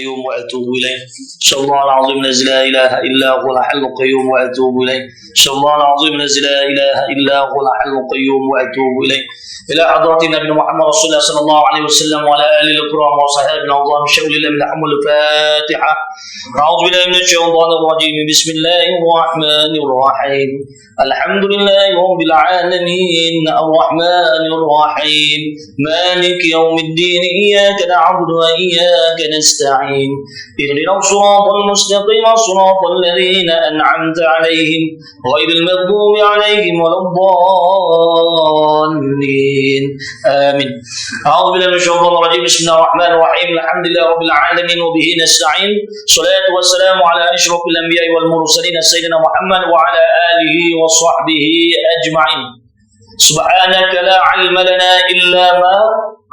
القيوم وأتوب إليه. أشهد الله العظيم الذي لا إله إلا هو الحي القيوم وأتوب إليه. أشهد الله العظيم الذي لا إله إلا هو الحي القيوم وأتوب إليه. إلى حضرة النبي محمد رسول الله صلى الله عليه وسلم وعلى آله الكرام وصحبه العظام الشؤون لله من حمل الفاتحة. أعوذ بالله من الشيطان الرجيم. بسم الله الرحمن الرحيم. الحمد لله رب العالمين الرحمن الرحيم مالك يوم الدين إياك نعبد وإياك نستعين اهدنا الصراط المستقيم صراط الذين أنعمت عليهم غير المغضوب عليهم ولا الضالين آمين. أعوذ بالله من الشيطان الرجيم. بسم الله الرحمن الرحيم. الحمد لله رب العالمين وبه نستعين. صلاة والسلام على أشرف الأنبياء والمرسلين سيدنا محمد وعلى آله وصحبه أجمعين. سبحانك لا علم لنا إلا ما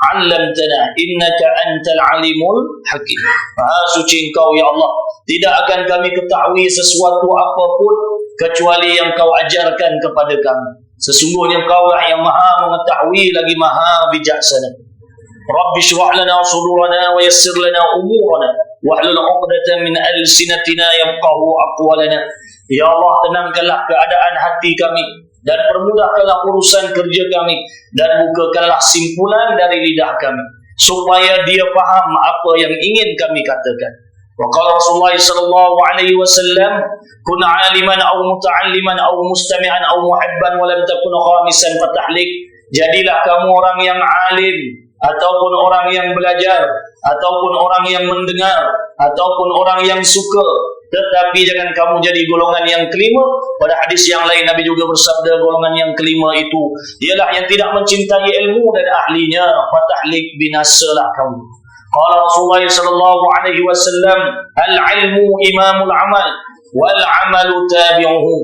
علمتنا innaka antal alimul hakim. Maha suci Engkau ya Allah, tidak akan kami ketahui sesuatu apapun kecuali yang Kau ajarkan kepada kami. Sesungguhnya Engkau lah yang maha mengetahui lagi maha bijaksana. Rabbi shrah lana sudurana wa yassir lana umurana wahlul 'uqdatam min alsinatina yafqahu aqwalana. Ya Allah, tenangkanlah keadaan hati kami dan permudahkanlah urusan kerja kami dan bukakanlah simpulan dari lidah kami supaya dia faham apa yang ingin kami katakan. Wa qala Rasulullah sallallahu alaihi wasallam, kun 'aliman aw muta'alliman aw mustami'an aw muhibban wa lam takun khamisan fatahlik. Jadilah kamu orang yang alim ataupun orang yang belajar ataupun orang yang mendengar ataupun orang yang suka, tetapi jangan kamu jadi golongan yang kelima. Pada hadis yang lain Nabi juga bersabda, golongan yang kelima itu ialah yang tidak mencintai ilmu dan ahlinya. Fatahlik, binasalah kamu. Qala Rasulullah sallallahu alaihi wasallam, al-ilmu imamul amal wal amalu tabi'uhu.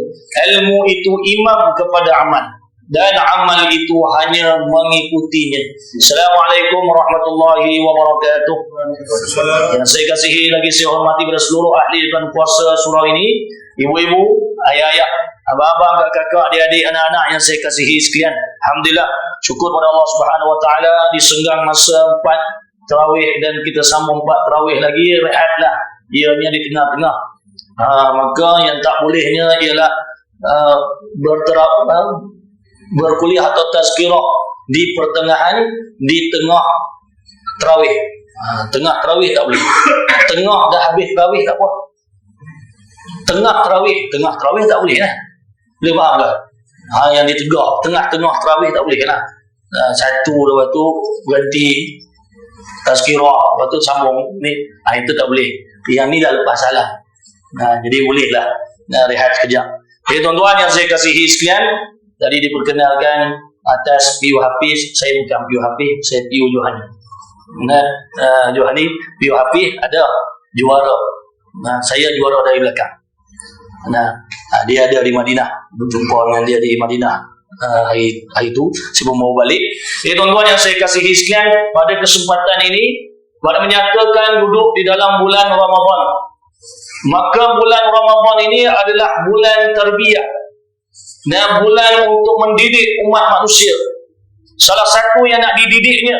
Ilmu itu imam kepada amal dan amal itu hanya mengikutinya. Assalamualaikum warahmatullahi wabarakatuh. Yang saya kasihi lagi saya hormati pada seluruh ahli dan kuasa surau ini, ibu-ibu, ayah-ayah, abang-abang, kakak-kakak, adik-adik, anak-anak yang saya kasihi sekalian. Alhamdulillah, syukur pada Allah Subhanahu wa taala disenggang masa 4 tarawih dan kita sambung 4 tarawih lagi, rehatlah ianya di tengah-tengah. Maka yang tak bolehnya ialah berkuliah atau tazkirah di pertengahan, di tengah tarawih. Tengah tarawih tak boleh. Tengah dah habis tarawih tak apa. Tengah tarawih tak boleh lah. Boleh faham tak? Yang di tengah tarawih tak boleh lah. Satu lepas tu berhenti tazkirah, lepas tu sambung ni. Itu tak boleh. Yang ni dah lepas salah. Jadi bolehlah rehat sekejap. Jadi tuan-tuan yang saya kasihi sekalian, tadi diperkenalkan atas Piu Hafiz. Saya bukan Piu Hafiz, saya Piu Johani. Johani, Piu Hafiz ada juara. Saya juara dari belakang. Dia ada di Madinah. Berjumpa dengan dia di Madinah hari itu sebelum mau balik. Jadi tuan-tuan yang saya kasihi sekalian, pada kesempatan ini pada menyatakan duduk di dalam bulan Ramadan. Maka bulan Ramadan ini adalah bulan tarbiyah. Bulan untuk mendidik umat manusia. Salah satu yang nak dididiknya,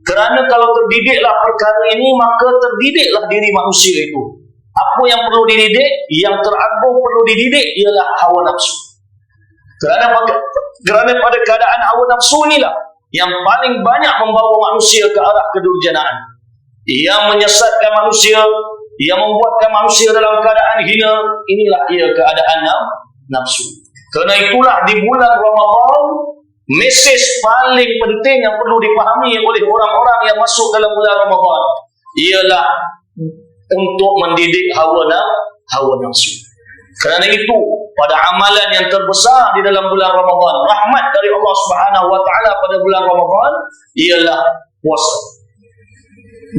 kerana kalau terdidiklah perkara ini, maka terdidiklah diri manusia itu. Apa yang perlu dididik? Yang teragung perlu dididik ialah hawa nafsu. Kerana pada keadaan hawa nafsu inilah yang paling banyak membawa manusia ke arah kedurjanaan, yang menyesatkan manusia, yang membuatkan manusia dalam keadaan hina. Inilah ia keadaan nafsu. Kerana itulah di bulan Ramadan, mesej paling penting yang perlu dipahami oleh orang-orang yang masuk dalam bulan Ramadan ialah untuk mendidik hawa nafsu. Kerana itu, pada amalan yang terbesar di dalam bulan Ramadan, rahmat dari Allah Subhanahu wa taala pada bulan Ramadan ialah puasa.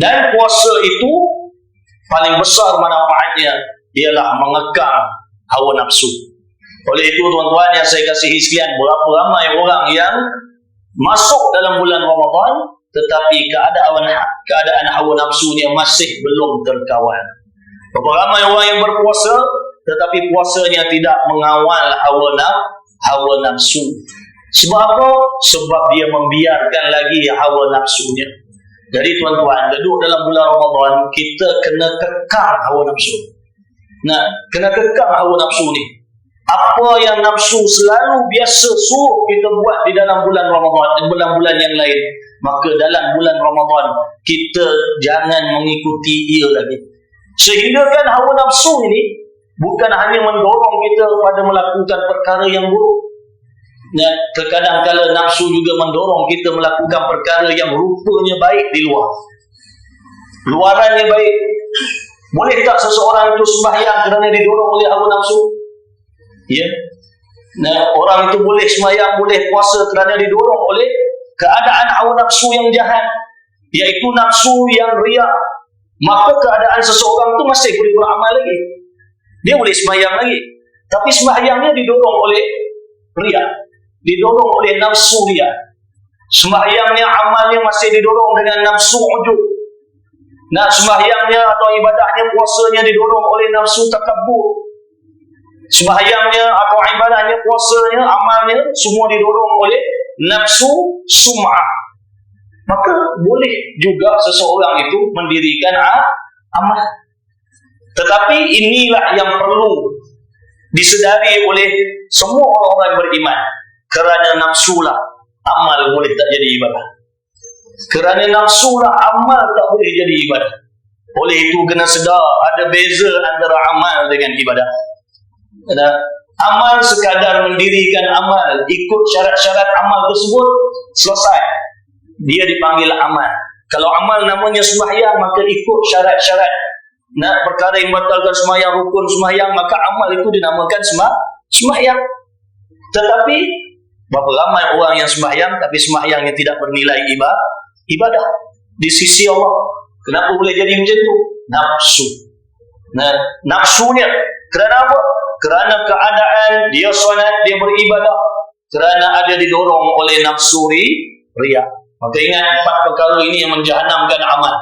Dan puasa itu paling besar manfaatnya ialah mengekang hawa nafsu. Oleh itu tuan-tuan yang saya kasihi sekalian, berapa ramai orang yang masuk dalam bulan Ramadan tetapi keadaan hawa nafsunya masih belum terkawal. Berapa ramai orang yang berpuasa tetapi puasanya tidak mengawal hawa nafsu. Sebab apa? Sebab dia membiarkan lagi hawa nafsunya. Jadi tuan-tuan, duduk dalam bulan Ramadan, kita kena kekang hawa nafsu. Nah, kena kekang hawa nafsu ni. Apa yang nafsu selalu biasa suruh kita buat di dalam bulan Ramadan dan bulan-bulan yang lain, maka dalam bulan Ramadan kita jangan mengikuti ia lagi. Sehingga kan hawa nafsu ini bukan hanya mendorong kita pada melakukan perkara yang buruk. Dan terkadang kala nafsu juga mendorong kita melakukan perkara yang rupanya baik di luar. Luarannya baik. Boleh tak seseorang itu sembahyang kerana didorong oleh hawa nafsu? Ya. Nah, orang itu boleh sembahyang, boleh puasa kerana didorong oleh keadaan hawa nafsu yang jahat, iaitu nafsu yang riak. Maka keadaan seseorang itu masih boleh beramal lagi. Dia boleh sembahyang lagi. Tapi sembahyangnya didorong oleh riak, didorong oleh nafsu riak. Sembahyangnya, amalnya masih didorong dengan nafsu ujub. Nah, sembahyangnya atau ibadahnya, puasanya didorong oleh nafsu takabbur. Sembahyangnya atau ibadahnya, puasanya, amalnya semua didorong oleh nafsu sum'ah. Maka boleh juga seseorang itu mendirikan amal. Tetapi inilah yang perlu disedari oleh semua orang-orang beriman. Kerana nafsulah amal boleh tak jadi ibadah. Kerana nafsulah amal tak boleh jadi ibadah. Oleh itu kena sedar ada beza antara amal dengan ibadah. Amal sekadar mendirikan amal, ikut syarat-syarat amal tersebut, selesai. Dia dipanggil amal. Kalau amal namanya sembahyang, maka ikut syarat-syarat. Nah, perkara yang batalkan sembahyang, rukun sembahyang, maka amal itu dinamakan sembahyang. Tetapi berapa ramai orang yang sembahyang tapi sembahyangnya tidak bernilai ibadah di sisi Allah. Kenapa boleh jadi macam tu? Nafsu. Nah, nafsunya kerana apa? Kerana keadaan dia solat, dia beribadah, kerana ada didorong oleh nafsu riya. Maka ingat 4 perkara ini yang menjahanamkan amal.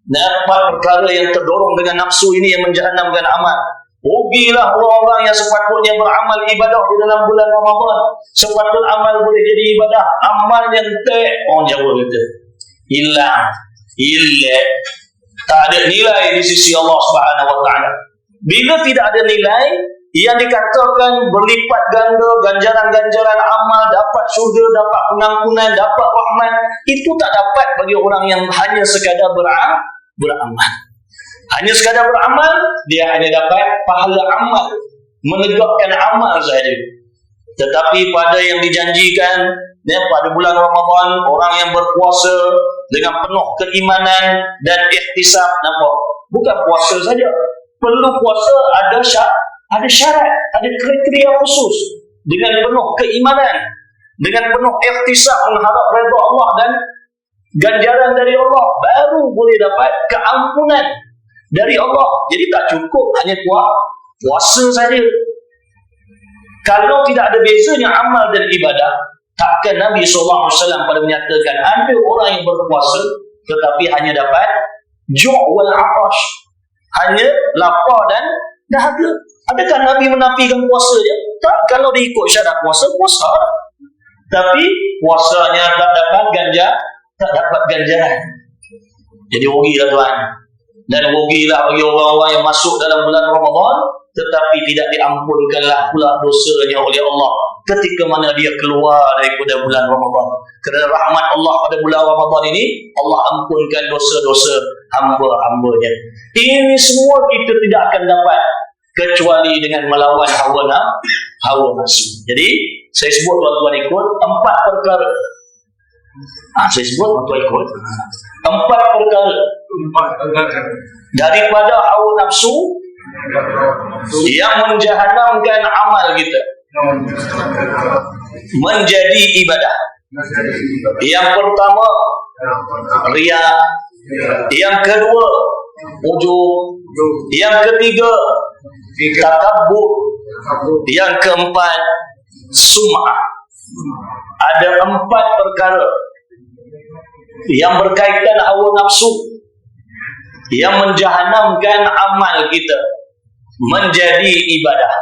Nah, 4 perkara yang terdorong dengan nafsu ini yang menjahanamkan amal. Rugilah orang-orang yang sepatutnya beramal ibadah di dalam bulan Ramadan. Sepatutnya amal boleh jadi ibadah, amal yang orang Jawa kata hilang, tak ada nilai di sisi Allah Subhanahu Wa Taala. Bila tidak ada nilai, yang dikatakan berlipat ganda ganjaran-ganjaran amal, dapat syurga, dapat pengampunan, dapat rahmat, itu tak dapat bagi orang yang hanya sekadar beramal. Hanya sekadar beramal, dia hanya dapat pahala amal, menegakkan amal sahaja. Tetapi pada yang dijanjikan, pada bulan Ramadan, orang yang berpuasa dengan penuh keimanan dan ihtisab, nampak? Bukan puasa saja, perlu puasa ada syarat, ada kriteria khusus, dengan penuh keimanan, dengan penuh ihtisab mengharap redha Allah dan ganjaran dari Allah, baru boleh dapat keampunan dari Allah. Jadi tak cukup hanya puasa saja. Kalau tidak ada bezanya amal dan ibadah, takkan Nabi SAW pada menyatakan ada orang yang berpuasa tetapi hanya dapat ju' wal 'atash, hanya lapar dan dahaga. Adakah Nabi menafikan puasa je? Tak, kalau diikut syarat puasa, tapi puasanya tak dapat ganjaran. Jadi rugilah tuan. Dan rugilah bagi orang-orang yang masuk dalam bulan Ramadan tetapi tidak diampunkanlah pula dosanya oleh Allah ketika mana dia keluar daripada bulan Ramadan. Kerana rahmat Allah pada bulan Ramadan ini, Allah ampunkan dosa-dosa hamba-hambanya. Ini semua kita tidak akan dapat kecuali dengan melawan hawa nafsu. Jadi saya sebut tuan-tuan ikut 4 perkara. Saya sebut tuan-tuan ikut 4 perkara daripada hawa nafsu yang menjahanamkan amal kita menjadi ibadah. Yang pertama, riya. Yang kedua, ujub. Yang ketiga, takabbur. Yang keempat, sum'ah. Ada 4 perkara yang berkaitan hawa nafsu yang menjahanamkan amal kita menjadi ibadah.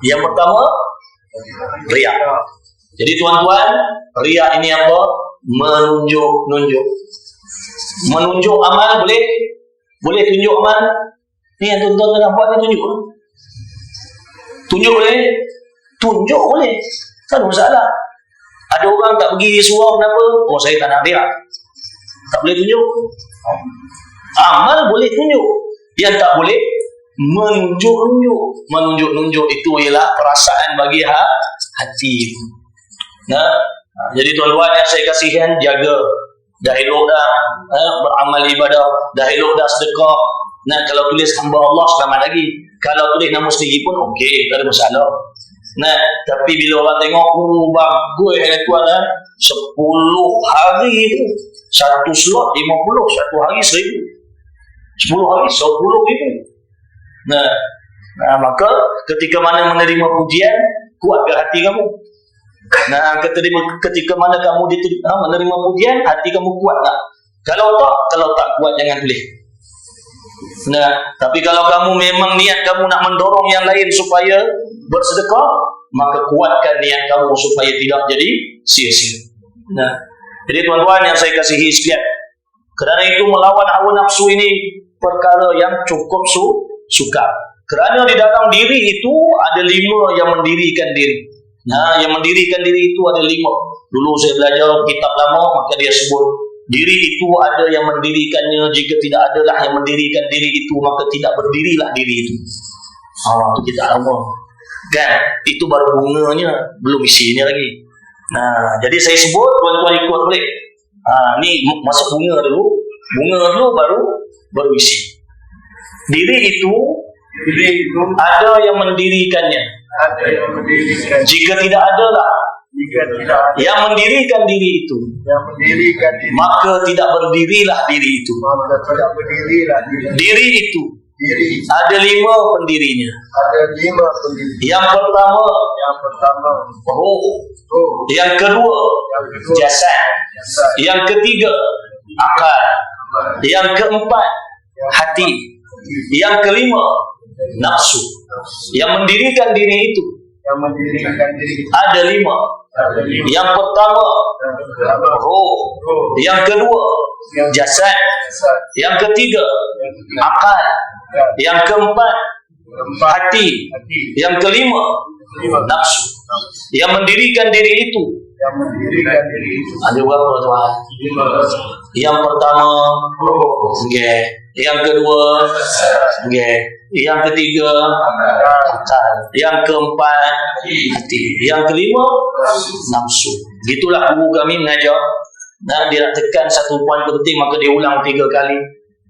Yang pertama, riya. Jadi tuan-tuan, riya ini apa? Menunjuk-nunjuk. Menunjuk amal boleh? Boleh tunjuk amal? Ni yang tuan-tuan tengah buat ni tunjuk. Tunjuk boleh? Tunjuk boleh. Tak ada masalah. Ada orang tak pergi surau kenapa? Oh, saya tak nak berak. Tak boleh tunjuk. Amal boleh tunjuk. Yang tak boleh menunjuk-nunjuk. Menunjuk-nunjuk itu ialah perasaan bagi hati. Nah, jadi tuan-tuan yang saya kasihkan, jaga. Dah elok dah beramal ibadah, dah elok dah sedekah. Nah, kalau tulis hamba Allah selamat lagi. Kalau tulis nama sendiri pun okey, tak ada masalah. Nah, tapi bila orang tengok bagus tuan 10 hari tu satu slot 50, satu hari 1000, 10 hari 10,000. Nah, maka ketika mana menerima pujian, kuatkan hati kamu. Nah, ketika mana kamu menerima pujian, hati kamu kuat tak? Kalau tak kuat jangan tulis. Nah, tapi kalau kamu memang niat kamu nak mendorong yang lain supaya bersedekah, maka kuatkan niat kamu supaya tidak jadi sia-sia. Nah, jadi tuan-tuan yang saya kasihi sekalian, kerana itu melawan hawa nafsu ini perkara yang cukup sukar. Kerana di dalam diri itu ada 5 yang mendirikan diri. Nah, yang mendirikan diri itu ada 5. Dulu saya belajar kitab lama, maka dia sebut diri itu ada yang mendirikannya. Jika tidak adalah yang mendirikan diri itu, maka tidak berdirilah diri itu. Itu kita lama. Kan? Itu baru bunganya, belum isinya lagi. Nah, jadi saya sebut, tuan-tuan ikut boleh. Ni masuk bunga dulu. Bunga dulu baru isi. Diri itu ada yang mendirikannya. Jika tidak adalah yang mendirikan diri itu, maka tidak berdirilah diri itu. Diri itu ada 5 pendirinya. Yang pertama roh. Yang kedua jasad. Yang ketiga akal. Yang keempat hati. Yang kelima nafsu. Yang mendirikan diri itu ada 5. Yang pertama roh. Yang kedua jasad. Yang ketiga akal. Yang keempat hati. Yang kelima nafsu. Yang mendirikan diri itu ada berapa tuan? Yang pertama okay. Yang kedua okay. Yang ketiga akal. Yang keempat hati. Yang kelima nafsu. Gitulah guru kami mengajar. Dan dia nak tekan satu poin penting, maka dia ulang 3 kali.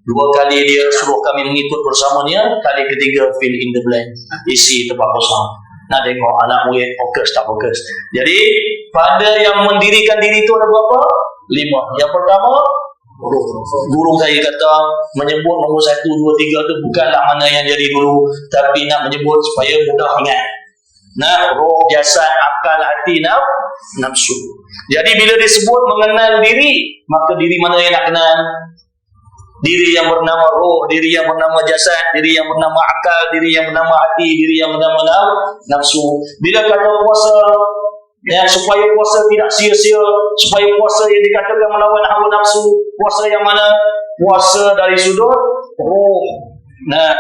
2 kali dia suruh kami mengikut bersamanya. Kali ketiga fill in the blank, isi tempat kosong. Nak tengok anak murid fokus tak fokus. Jadi pada yang mendirikan diri itu ada berapa? 5. Yang pertama guru saya kata menyebut nombor 1, 2, 3 itu bukanlah mana yang jadi guru, tapi nak menyebut supaya mudah ingat. Nah, roh, jasad, akal, hati, nafsu. Jadi bila disebut mengenal diri, maka diri mana yang nak kenal? Diri yang bernama roh, diri yang bernama jasad, diri yang bernama akal, diri yang bernama hati, diri yang bernama nafsu. Bila kata puasa, supaya puasa tidak sia-sia, supaya puasa yang dikatakan melawan hawa nafsu, puasa yang mana? Puasa dari sudut roh. Nah,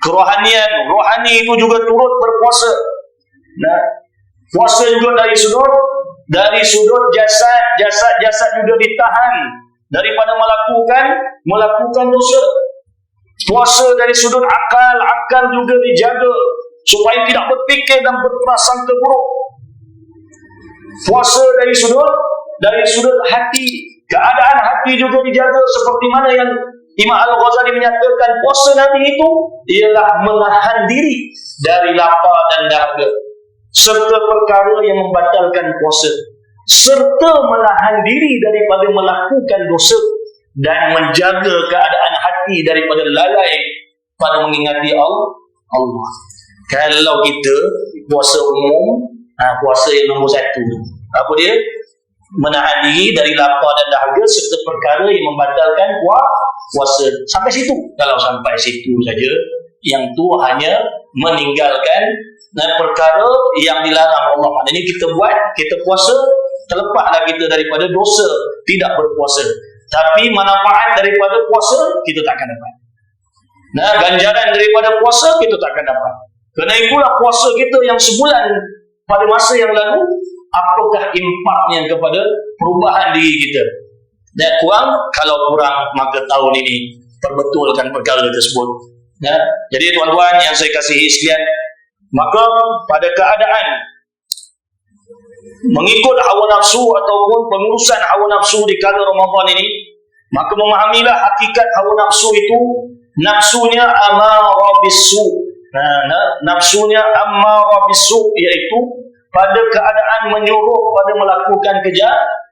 kerohanian, rohani itu juga turut berpuasa. Nah, puasa juga dari sudut jasad, jasad juga ditahan daripada melakukan dosa. Puasa dari sudut akal juga dijaga supaya tidak berfikir dan berprasangka buruk. Puasa dari sudut hati, keadaan hati juga dijaga, seperti mana yang Imam Al-Ghazali menyatakan puasa Nabi itu ialah menahan diri dari lapar dan dahaga, serta perkara yang membatalkan puasa, serta menahan diri daripada melakukan dosa dan menjaga keadaan hati daripada lalai pada mengingati Allah. Kalau kita puasa umum, puasa yang nombor 1, apa dia? Menahan diri dari lapar dan dahaga serta perkara yang membatalkan puasa. Sampai situ. Kalau sampai situ saja, yang tu hanya meninggalkan perkara yang dilarang Allah. Maknanya kita puasa, terlepaslah kita daripada dosa tidak berpuasa. Tapi manfaat daripada puasa kita tak akan dapat. Nah, ganjaran daripada puasa kita tak akan dapat. Kerana itulah puasa kita yang sebulan pada masa yang lalu, apakah impaknya kepada perubahan diri kita? Dan kalau kurang maka tahun ini perbetulkan perkara tersebut. Ya, jadi tuan-tuan yang saya kasihi sekalian, maka pada keadaan mengikut hawa nafsu ataupun pengurusan hawa nafsu di kala Ramadan ini, maka memahamilah hakikat hawa nafsu itu, nafsunya amarah bisu. Nafsunya amarah bisu, iaitu pada keadaan menyuruh pada melakukan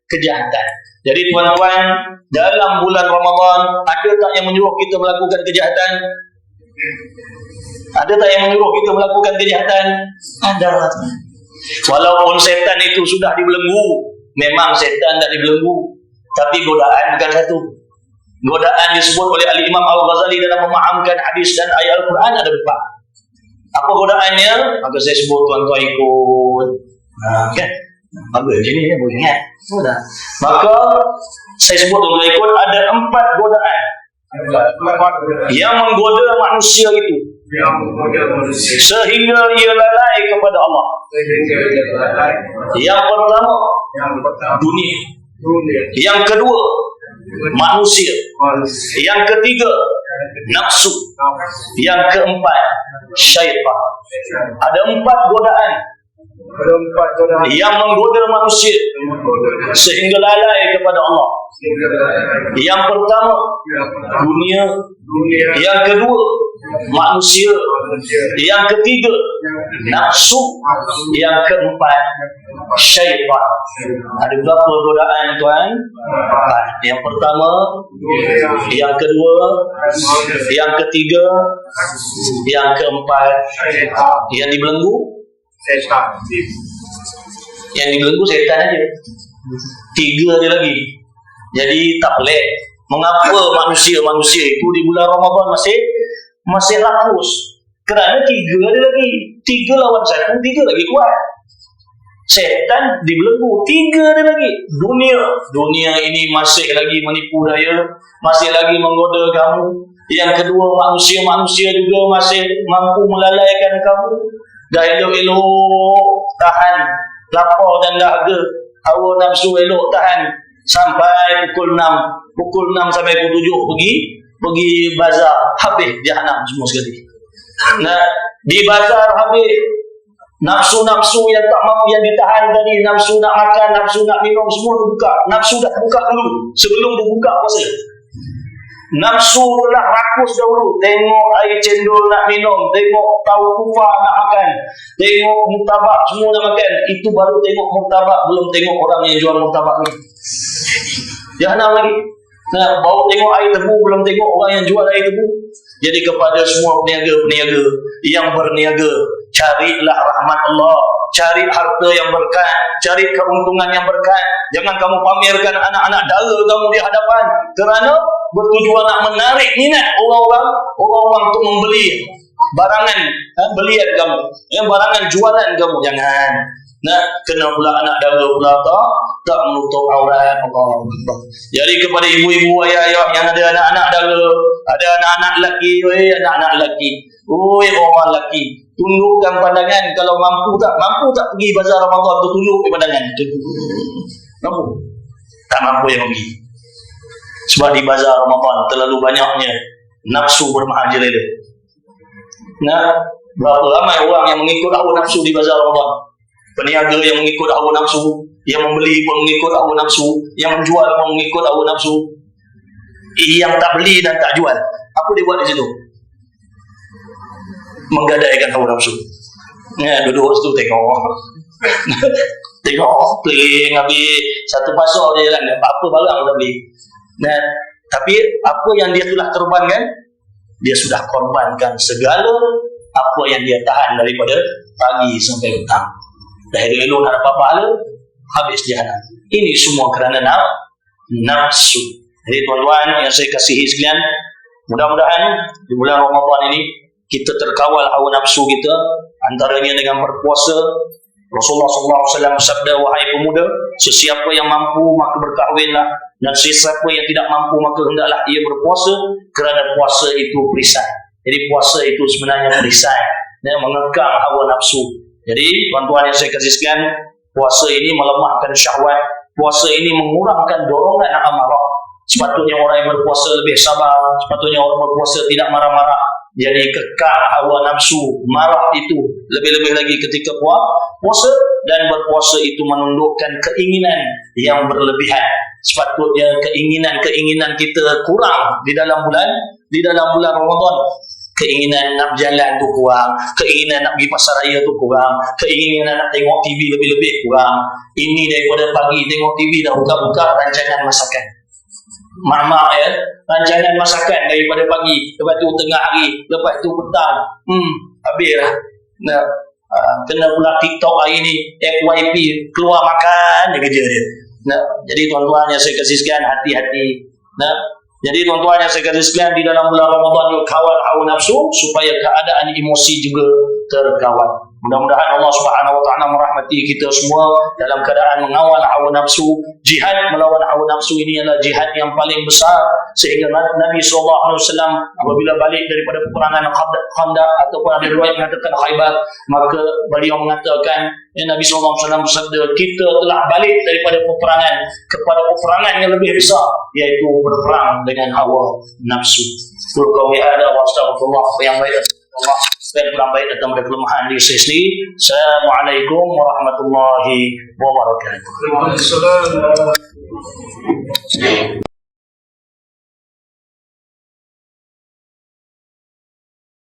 kejahatan. Jadi tuan-tuan, dalam bulan Ramadan ada tak yang menyuruh kita melakukan kejahatan? Ada tak yang menyuruh kita melakukan kejahatan? Ada. Walaupun setan itu sudah dibelenggu, memang setan tak dibelenggu, tapi godaan bukan satu. Godaan disebut oleh Al-Imam Al-Ghazali dalam memahamkan hadis dan ayat Al-Quran ada empat. Apa godaannya? Maka saya sebut tuan-tuan ikut. Kan? Bagus, macam ni boleh ingat. Sudah. Maka saya sebut tuan-tuan ikut, ada empat godaan yang menggoda manusia itu sehingga ia lalai kepada Allah. Yang pertama, dunia. Yang kedua, manusia. Yang ketiga, nafsu. Yang keempat, syaitan. Ada empat godaan yang menggoda manusia sehingga lalai kepada Allah. Yang pertama, dunia. Yang kedua, manusia. Yang ketiga, nafsu. Yang keempat, syaitan. Ada berapa godaan tuan? Yang pertama, yang kedua, yang ketiga, yang keempat, yang dibelenggu. Yang dibelenggu setan aja. Tiga dia lagi. Jadi tak boleh. Mengapa manusia itu di bulan Ramadan masih rakus? Kerana tiga dia lagi. Tiga lawan satu, tiga lagi kuat. Setan dibelenggu, tiga dia lagi. Dunia ini masih lagi menipu daya, masih lagi menggoda kamu. Yang kedua, manusia juga masih mampu melalaikan kamu. Dah elok-elok tahan lapar dan dahaga, hawa nafsu elok tahan sampai pukul 6 sampai pukul 7 pergi bazar, habis jahanam semua sekali. Nah, di bazar habis nafsu-nafsu yang tak mampu, yang ditahan tadi, nafsu nak makan, nafsu nak minum, semua terbuka. Nafsu dah buka dulu sebelum dibuka puasa. Nafsu telah rakus dahulu. Tengok air cendol nak minum, tengok tahu kufa nak makan, tengok murtabak semua nak makan. Itu baru tengok murtabak, belum tengok orang yang jual murtabak ni. Jahanam lagi. Nah, baru tengok air tebu, belum tengok orang yang jual air tebu. Jadi kepada semua peniaga-peniaga yang berniaga, carilah rahmat Allah, cari harta yang berkat, cari keuntungan yang berkat. Jangan kamu pamerkan anak-anak dara kamu di hadapan, kerana bertujuan nak menarik minat orang-orang untuk membeli barangan belian kamu, barangan jualan kamu. Jangan. Nah, kena pula anak dara pula tak menutup aurat. Allah. Jadi kepada ibu-ibu, ayah-ayah yang ada anak-anak dara, ada anak-anak lelaki, anak-anak lelaki, orang lelaki, tundukkan pandangan. Kalau mampu tak pergi bazar Ramadan tu, tunduk pandangan. Mampu? Tak mampu yang pergi. Sebab di bazar Ramadan terlalu banyaknya nafsu bermerajalela. Nah, berapa ramai orang yang mengikut hawa nafsu di bazar Ramadan. Peniaga yang mengikut hawa nafsu, yang membeli pun mengikut hawa nafsu, yang menjual pun mengikut hawa nafsu. Yang tak beli dan tak jual, apa dia buat di situ? Menggadaikan hawa nafsu. Duduk situ tengok keliling habis satu pasar dia jalan, apa barang tak beli. Nah, tapi apa yang dia telah korbankan, dia sudah korbankan segala apa yang dia tahan daripada pagi sampai petang. Dah elok nak dapat pahala, habis jahanam. Ini semua kerana nafsu. Jadi tuan-tuan yang saya kasihi sekalian, mudah-mudahan di bulan Ramadan ini kita terkawal hawa nafsu kita, antaranya dengan berpuasa. Rasulullah SAW bersabda, wahai pemuda, sesiapa yang mampu maka berkahwinlah Dan sesiapa yang tidak mampu maka hendaklah ia berpuasa, kerana puasa itu perisai. Jadi puasa itu sebenarnya perisai, mengekang hawa nafsu. Jadi tuan-tuan yang saya kasihkan, puasa ini melemahkan syahwat, puasa ini mengurangkan dorongan amarah. Sepatutnya orang yang berpuasa lebih sabar, sepatutnya orang berpuasa tidak marah-marah. Jadi kekang hawa nafsu, marah itu lebih-lebih lagi ketika puasa, dan berpuasa itu menundukkan keinginan yang berlebihan. Sepatutnya keinginan kita kurang di dalam bulan Ramadan. Keinginan nak berjalan tu kurang, keinginan nak pergi pasar raya tu kurang, keinginan nak tengok TV lebih-lebih kurang. Ini daripada pagi tengok TV dah buka-buka rancangan masakan. Mak-mak rancangan masakan daripada pagi, lepas tu tengah hari, lepas tu petang. Habislah. Kena pula TikTok hari ni, FYP keluar makan je kerja dia. Jadi tuan-tuan yang saya kasihkan, hati-hati. Jadi tuan-tuan yang saya kasihkan, di dalam bulan Ramadan kawal hawa nafsu supaya keadaan emosi juga terkawal. Mudah-mudahan Allah Subhanahu wa taala merahmati kita semua dalam keadaan mengawal hawa nafsu. Jihad melawan hawa nafsu ini adalah jihad yang paling besar, sehingga Nabi SAW apabila balik daripada peperangan Khandaq ataupun ada riwayat mengatakan Khaybar, maka beliau mengatakan, Nabi SAW bersabda, kita telah balik daripada peperangan kepada peperangan yang lebih besar, iaitu berperang dengan hawa nafsu. Qul qawli hadza wa astaghfirullah yang baik Allah dan kurang baik datang dari kelemahan di sisi. Assalamualaikum warahmatullahi wabarakatuh. Waalaikumsalam.